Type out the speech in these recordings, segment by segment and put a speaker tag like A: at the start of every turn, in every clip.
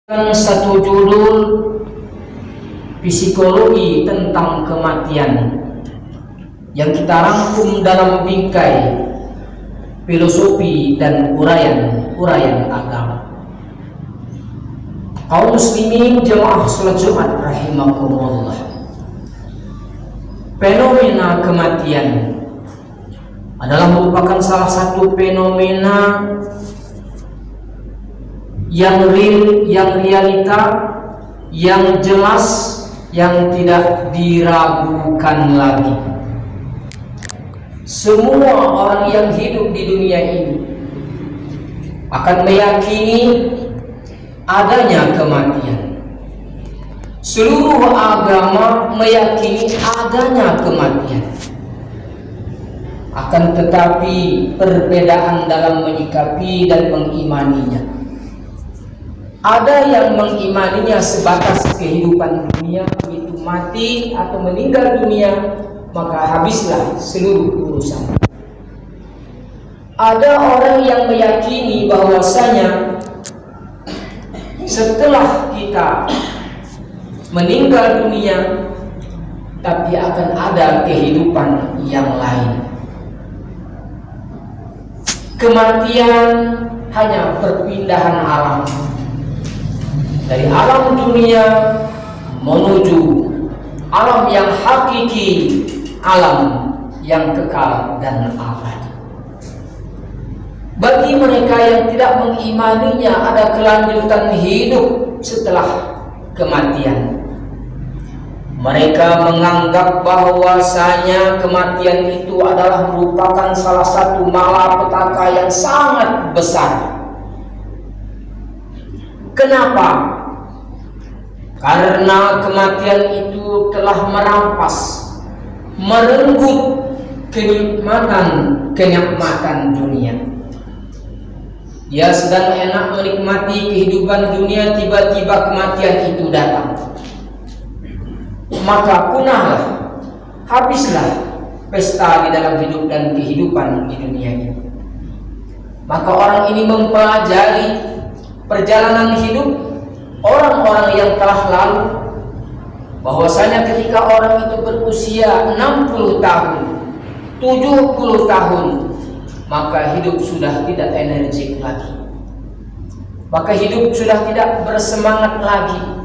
A: Satu judul psikologi tentang kematian yang kita rangkum dalam bingkai filosofi dan uraian agama. Kaum muslimin jemaah salat Jumat rahimakumullah. Fenomena kematian adalah merupakan salah satu fenomena yang real, yang realita, yang jelas, yang tidak diragukan lagi. Semua orang yang hidup di dunia ini akan meyakini adanya kematian. Seluruh agama meyakini adanya kematian. Akan tetapi perbedaan dalam menyikapi dan mengimaninya. Ada yang mengimaninya sebatas kehidupan dunia, begitu mati atau meninggal dunia maka habislah seluruh urusan. Ada orang yang meyakini bahwasanya setelah kita meninggal dunia tapi akan ada kehidupan yang lain. Kematian hanya perpindahan alam dari alam dunia menuju alam yang hakiki, alam yang kekal dan abadi. Bagi mereka yang tidak mengimaninya ada kelanjutan hidup setelah kematian, mereka menganggap bahwasanya kematian itu adalah merupakan salah satu malapetaka yang sangat besar. Kenapa? Karena kematian itu telah merampas, merenggut kenikmatan dunia. Dia sedang enak menikmati kehidupan dunia, tiba-tiba kematian itu datang. Maka punahlah, habislah pesta di dalam hidup dan kehidupan di dunia ini. Maka orang ini mempelajari perjalanan hidup orang-orang yang telah lalu, bahwasanya ketika orang itu berusia 60 tahun, 70 tahun, maka hidup sudah tidak energik lagi. Maka hidup sudah tidak bersemangat lagi.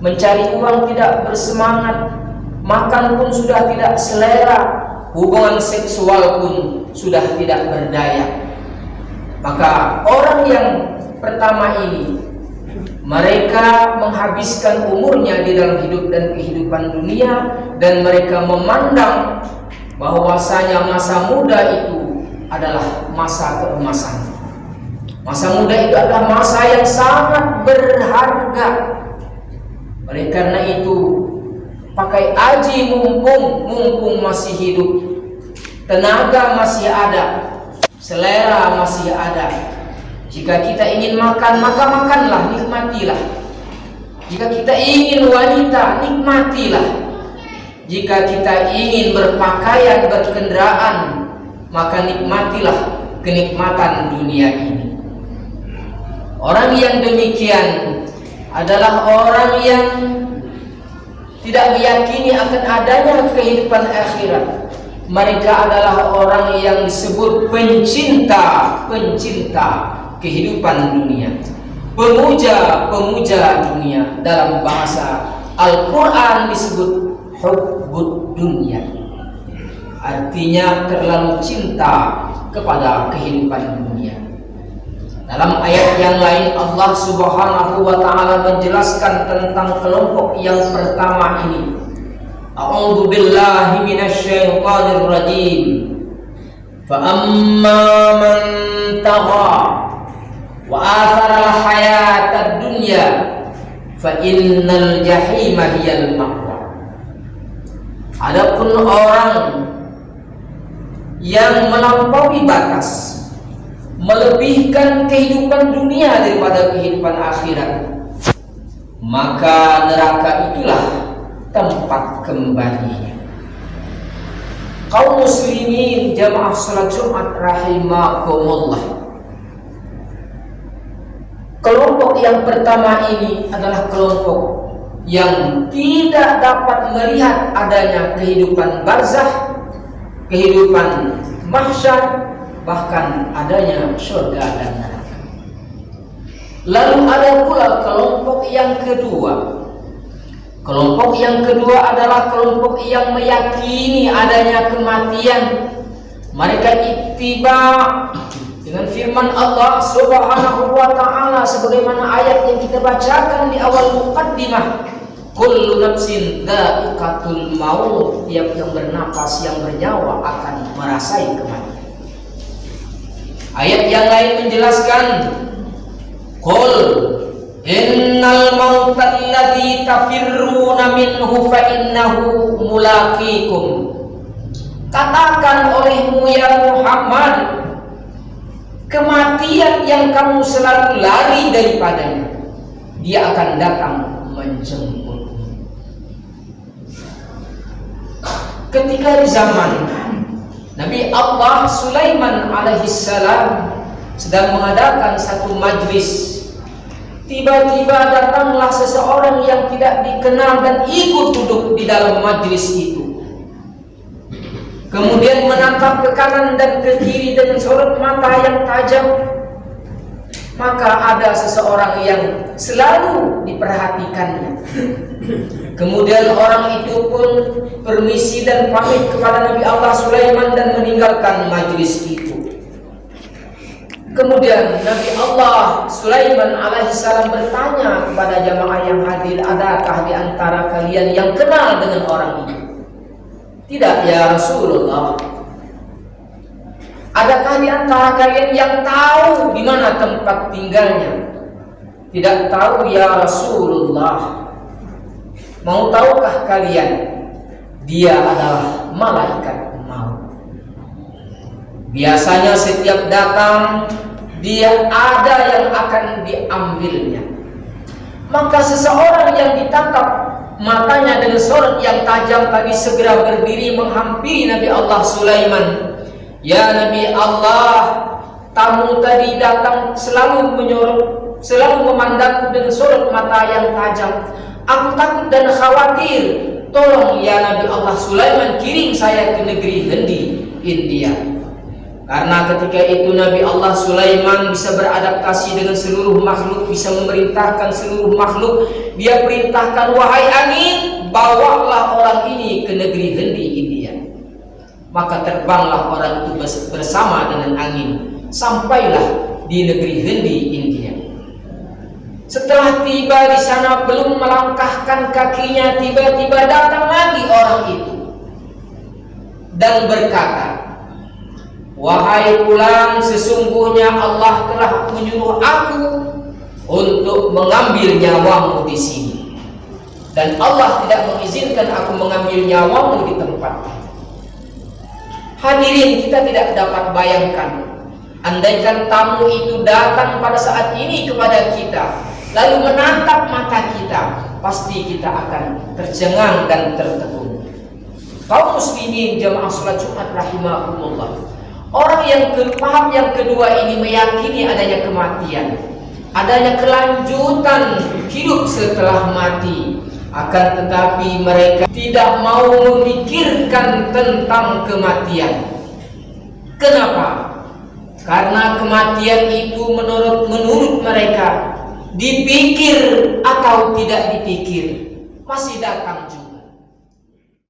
A: Mencari uang tidak bersemangat, makan pun sudah tidak selera, hubungan seksual pun sudah tidak berdaya. Maka orang yang pertama ini, mereka menghabiskan umurnya di dalam hidup dan kehidupan dunia, dan mereka memandang bahwasanya masa muda itu adalah masa keemasan. Masa muda itu adalah masa yang sangat berharga. Oleh karena itu, pakai aji mumpung masih hidup, tenaga masih ada, selera masih ada. Jika kita ingin makan, maka makanlah, nikmatilah. Jika kita ingin wanita, nikmatilah. Jika kita ingin berpakaian, berkendaraan, maka nikmatilah kenikmatan dunia ini. Orang yang demikian adalah orang yang tidak meyakini akan adanya kehidupan akhirat. Mereka adalah orang yang disebut pencinta kehidupan dunia, pemuja dunia. Dalam bahasa Al-Quran disebut hubbud dunia, artinya terlalu cinta kepada kehidupan dunia. Dalam ayat yang lain Allah Subhanahu wa ta'ala menjelaskan tentang kelompok yang pertama ini. A'udzu billahi minasyaitonir rajim. Fa amma man tagha wa athara al-hayatad dunya fa innal jahima hiyal ma'wa. Adapun orang yang melampaui batas, melebihkan kehidupan dunia daripada kehidupan akhirat, maka neraka itulah tempat kembalinya. Kaum muslimin jamaah salat Jumat rahimakumullah. Kelompok yang pertama ini adalah kelompok yang tidak dapat melihat adanya kehidupan barzakh, kehidupan mahsyar, bahkan adanya surga dan neraka. Lalu ada pula kelompok yang kedua. Kelompok yang kedua adalah kelompok yang meyakini adanya kematian. Mereka ittiba dengan firman Allah Subhanahu wa ta'ala sebagaimana ayat yang kita bacakan di awal muqaddimah, kullu nafsin dha'iqatul maut, tiap yang bernapas, yang bernyawa akan merasai kematian. Ayat yang lain menjelaskan, qul innal mauta alladzi tafirruna minhu fa innahu mulaqikum. Katakan olehmu ya Muhammad, kematian yang kamu selalu lari daripadanya, dia akan datang menjemputmu. Ketika di zaman Nabi Allah Sulaiman alaihissalam sedang mengadakan satu majlis, tiba-tiba datanglah seseorang yang tidak dikenal dan ikut duduk di dalam majlis itu. Kemudian menatap ke kanan dan ke kiri dengan sorot mata yang tajam. Maka ada seseorang yang selalu diperhatikannya. Kemudian orang itu pun permisi dan pamit kepada Nabi Allah Sulaiman dan meninggalkan majlis itu. Kemudian Nabi Allah Sulaiman alaihissalam bertanya kepada jamaah yang hadir, adakah di antara kalian yang kenal dengan orang ini? Tidak ya Rasulullah. Adakah di antara kalian yang tahu di mana tempat tinggalnya? Tidak tahu ya Rasulullah. Mau tahukah kalian? Dia adalah malaikat maut. Biasanya setiap datang dia ada yang akan diambilnya. Maka seseorang yang ditatap matanya dengan sorot yang tajam tadi segera berdiri menghampiri Nabi Allah Sulaiman. Ya Nabi Allah, tamu tadi datang selalu menyorot, selalu memandangku dengan sorot mata yang tajam. Aku takut dan khawatir. Tolong ya Nabi Allah Sulaiman, kirim saya ke negeri Hindi, India. Karena ketika itu Nabi Allah Sulaiman bisa beradaptasi dengan seluruh makhluk, bisa memerintahkan seluruh makhluk. Dia perintahkan, wahai angin, bawalah orang ini ke negeri Hindi, India. Maka terbanglah orang itu bersama dengan angin, sampailah di negeri Hindi, India. Setelah tiba di sana, belum melangkahkan kakinya, tiba-tiba datang lagi orang itu dan berkata, wahai fulan, sesungguhnya Allah telah menyuruh aku untuk mengambil nyawamu di sini, dan Allah tidak mengizinkan aku mengambil nyawamu di tempat. Hadirin, kita tidak dapat bayangkan, andaikan tamu itu datang pada saat ini kepada kita, lalu menatap mata kita, pasti kita akan tercengang dan tertegun. Kaum muslimin jamaah salat Jumat rahimakumullah, orang yang paham yang kedua ini meyakini adanya kematian, adanya kelanjutan hidup setelah mati. Akan tetapi mereka tidak mau memikirkan tentang kematian. Kenapa? Karena kematian itu menurut mereka, dipikir atau tidak dipikir, masih datang juga.